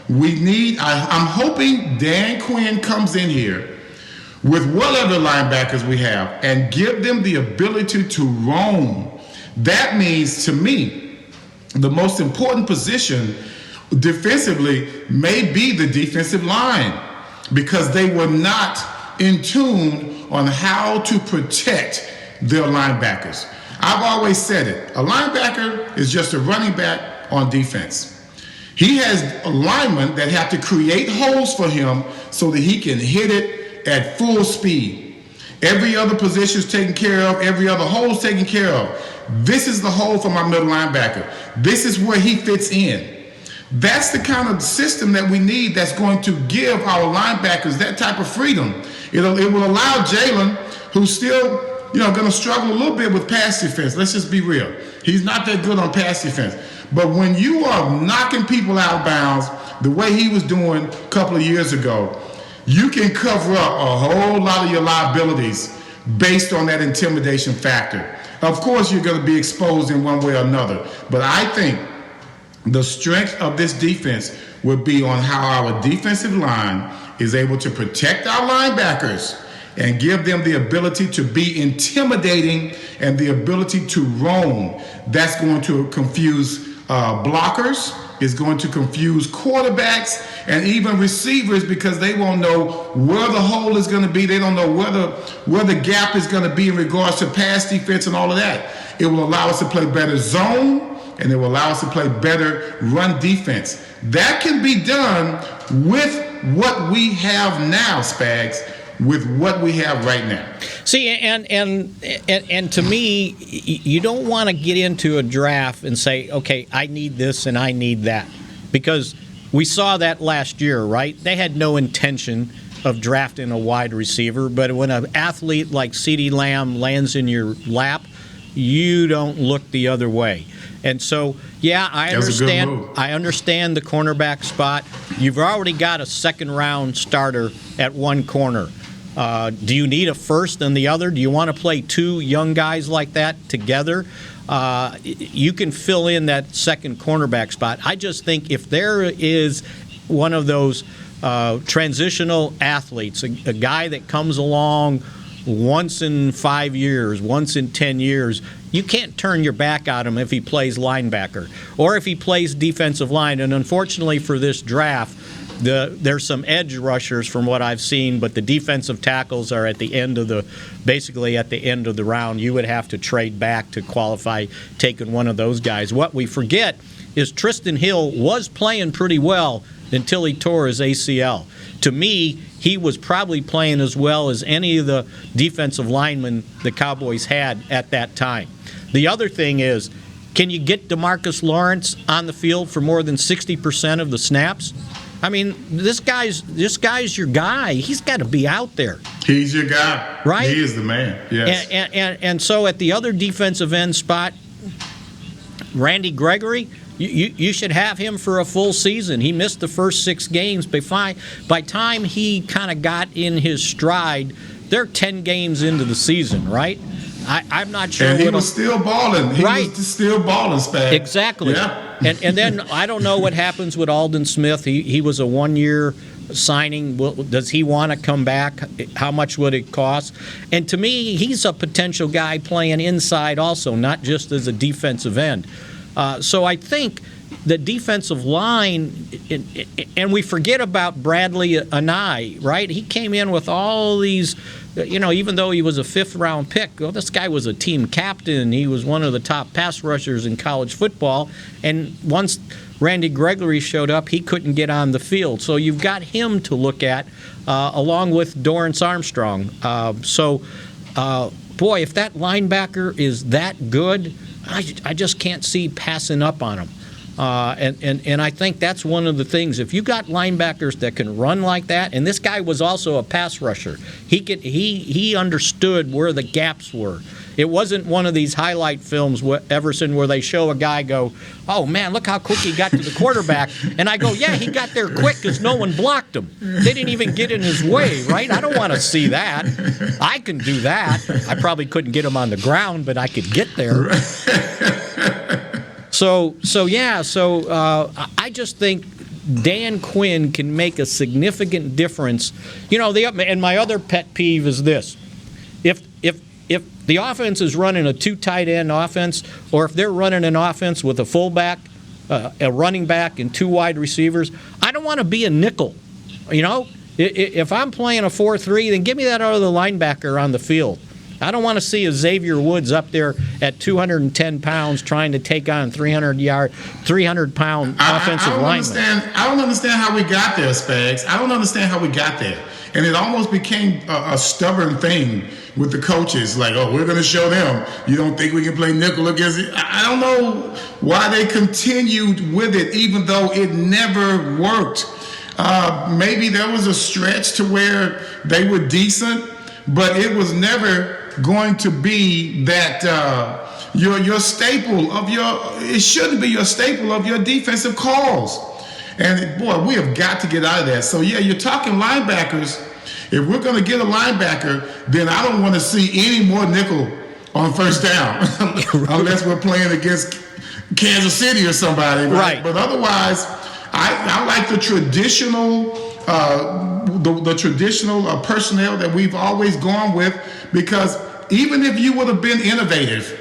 I'm hoping Dan Quinn comes in here with whatever linebackers we have and give them the ability to roam. That means, to me, the most important position defensively may be the defensive line because they were not in tune on how to protect their linebackers. I've always said it. A linebacker is just a running back on defense. He has linemen that have to create holes for him so that he can hit it at full speed. Every other position is taken care of. Every other hole is taken care of. This is the hole for my middle linebacker. This is where he fits in. That's the kind of system that we need that's going to give our linebackers that type of freedom. It will allow Jalen, who's still going to struggle a little bit with pass defense. Let's just be real. He's not that good on pass defense. But when you are knocking people out of bounds the way he was doing a couple of years ago, you can cover up a whole lot of your liabilities based on that intimidation factor. Of course, you're going to be exposed in one way or another. But I think the strength of this defense would be on how our defensive line is able to protect our linebackers and give them the ability to be intimidating and the ability to roam. That's going to confuse blockers, is going to confuse quarterbacks and even receivers because they won't know where the hole is going to be. They don't know where the gap is going to be in regards to pass defense and all of that. It will allow us to play better zone, and it will allow us to play better run defense. That can be done with what we have now, Spags, with what we have right now. See, and to me, you don't want to get into a draft and say, okay, I need this and I need that. Because we saw that last year, right? They had no intention of drafting a wide receiver, but when an athlete like CeeDee Lamb lands in your lap, you don't look the other way. And so, yeah, I understand the cornerback spot. You've already got a second-round starter at one corner. Do you need a first and the other? Do you want to play two young guys like that together? You can fill in that second cornerback spot. I just think if there is one of those transitional athletes, a guy that comes along once in 5 years, once in 10 years, you can't turn your back on him if he plays linebacker or if he plays defensive line. And unfortunately for this draft, there's some edge rushers from what I've seen, but the defensive tackles are basically at the end of the round. You would have to trade back to qualify taking one of those guys. What we forget is Tristan Hill was playing pretty well until he tore his ACL. To me, he was probably playing as well as any of the defensive linemen the Cowboys had at that time. The other thing is, can you get DeMarcus Lawrence on the field for more than 60% of the snaps? I mean, this guy's your guy. He's got to be out there. He's your guy. Right? He is the man. Yes. And so at the other defensive end spot, Randy Gregory, you should have him for a full season. He missed the first 6 games. By time he kind of got in his stride, they're 10 games into the season, right? I'm not sure. And he was still balling. He was still balling, Spag. Exactly. Yeah. And then I don't know what happens with Aldon Smith. He was a 1-year signing. Does he want to come back? How much would it cost? And to me, he's a potential guy playing inside also, not just as a defensive end. So I think the defensive line, and we forget about Bradley Anai, right? He came in with all these, even though he was a 5th-round pick, well, this guy was a team captain. He was one of the top pass rushers in college football. And once Randy Gregory showed up, he couldn't get on the field. So you've got him to look at, along with Dorrance Armstrong. Boy, if that linebacker is that good, I just can't see passing up on him. And I think that's one of the things. If you got linebackers that can run like that, and this guy was also a pass rusher, he understood where the gaps were. It wasn't one of these highlight films, Everson, where they show a guy go, oh, man, look how quick he got to the quarterback. And I go, yeah, he got there quick because no one blocked him. They didn't even get in his way, right? I don't want to see that. I can do that. I probably couldn't get him on the ground, but I could get there. So I just think Dan Quinn can make a significant difference. And my other pet peeve is this. If the offense is running a 2 tight end offense, or if they're running an offense with a fullback, a running back, and 2 wide receivers, I don't want to be a nickel. If I'm playing a 4-3, then give me that other linebacker on the field. I don't want to see a Xavier Woods up there at 210 pounds trying to take on 300-pound offensive linemen. I don't understand how we got there, Spags. I don't understand how we got there. And it almost became a stubborn thing with the coaches. Like, oh, we're going to show them. You don't think we can play nickel against it? I don't know why they continued with it, even though it never worked. Maybe there was a stretch to where they were decent, but it was never going to be that your staple of it shouldn't be your staple of your defensive calls. And boy, we have got to get out of that. So yeah, you're talking linebackers. If we're going to get a linebacker, then I don't want to see any more nickel on first down, unless we're playing against Kansas City or somebody. Right. But otherwise, I like the traditional. The traditional personnel that we've always gone with, because even if you would have been innovative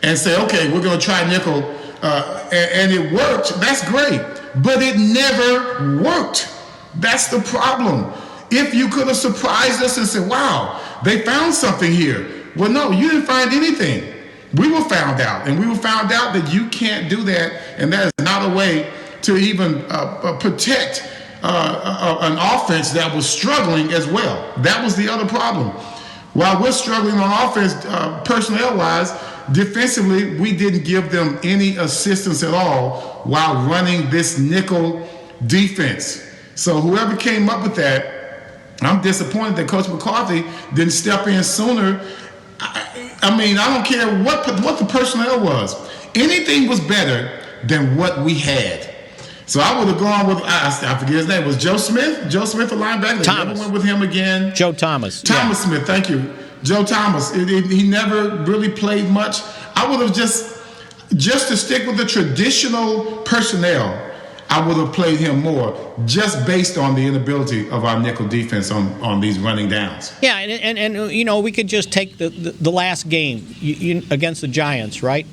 and say, okay, we're going to try nickel, and it worked, that's great, but it never worked. That's the problem. If you could have surprised us and said, wow, they found something here. Well, no, you didn't find anything. We were found out, and we were found out that you can't do that, and that is not a way to even protect an offense that was struggling as well. That was the other problem. While we're struggling on offense, personnel-wise, defensively, we didn't give them any assistance at all while running this nickel defense. So whoever came up with that, I'm disappointed that Coach McCarthy didn't step in sooner. I mean, I don't care what the personnel was. Anything was better than what we had. So I would have gone with, I forget his name, was Joe Smith? Joe Smith, a linebacker? They never went with him again. Joe Thomas. Thomas Smith, thank you. Joe Thomas. He never really played much. I would have just to stick with the traditional personnel, I would have played him more, just based on the inability of our nickel defense on these running downs. Yeah, and we could just take the last game against the Giants, right?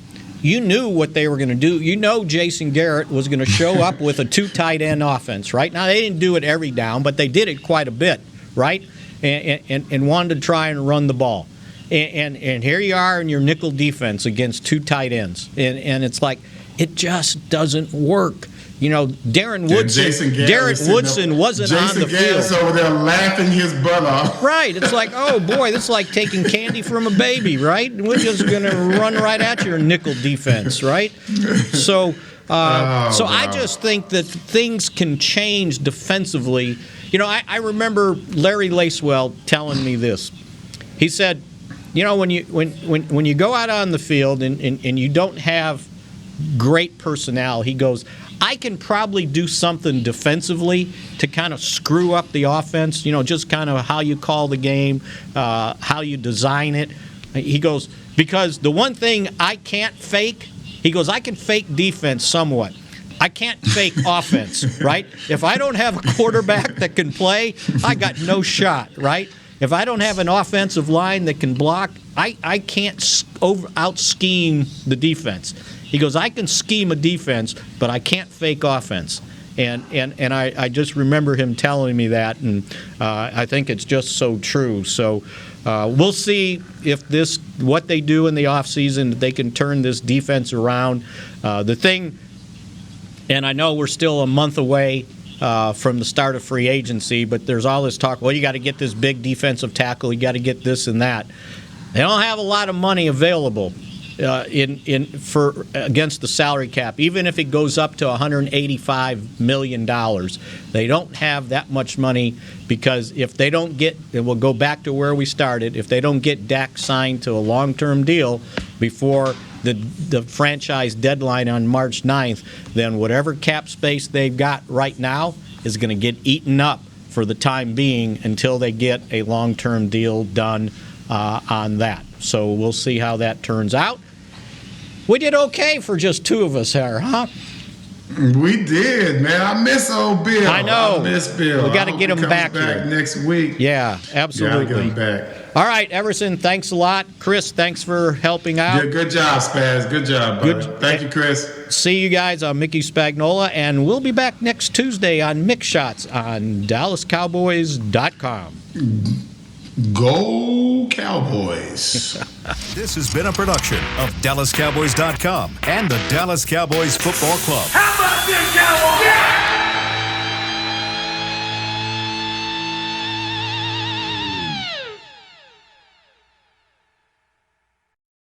You knew what they were going to do. Jason Garrett was going to show up with a 2 tight end offense, right? Now, they didn't do it every down, but they did it quite a bit, right? And wanted to try and run the ball. And here you are in your nickel defense against 2 tight ends. And it's like, it just doesn't work. Darren Woodson wasn't on the field. Jason Garrett's over there laughing his butt off. Right. It's like, oh, boy, this is like taking candy from a baby, right? We're just going to run right at your nickel defense, right? So I just think that things can change defensively I remember Larry Lacewell telling me this. He said, when you go out on the field and you don't have great personnel, he goes, I can probably do something defensively to kind of screw up the offense, just kind of how you call the game, how you design it. He goes, because the one thing I can't fake, he goes, I can fake defense somewhat. I can't fake offense, right? If I don't have a quarterback that can play, I got no shot, right? If I don't have an offensive line that can block, I can't out-scheme the defense. He goes, I can scheme a defense, but I can't fake offense. And I just remember him telling me that, and I think it's just so true. So we'll see if what they do in the offseason, if they can turn this defense around. The thing, and I know we're still a month away from the start of free agency, but there's all this talk, well, you got to get this big defensive tackle, you got to get this and that. They don't have a lot of money available against the salary cap. Even if it goes up to $185 million, they don't have that much money, because if they don't get, and we'll go back to where we started, if they don't get Dak signed to a long-term deal before the franchise deadline on March 9th, then whatever cap space they've got right now is going to get eaten up for the time being until they get a long-term deal done on that. So we'll see how that turns out. We did okay for just two of us here, huh? We did, man. I miss old Bill. I know. I miss Bill. We got to get him back here next week. Yeah, absolutely. Get him back. All right, Everson, thanks a lot. Chris, thanks for helping out. Yeah, good job, Spaz. Good job, buddy. Thank you, Chris. See you guys on Mickey Spagnola, and we'll be back next Tuesday on Mick Shots on DallasCowboys.com. Go Cowboys. This has been a production of DallasCowboys.com and the Dallas Cowboys Football Club. How about this, Cowboys? Yeah!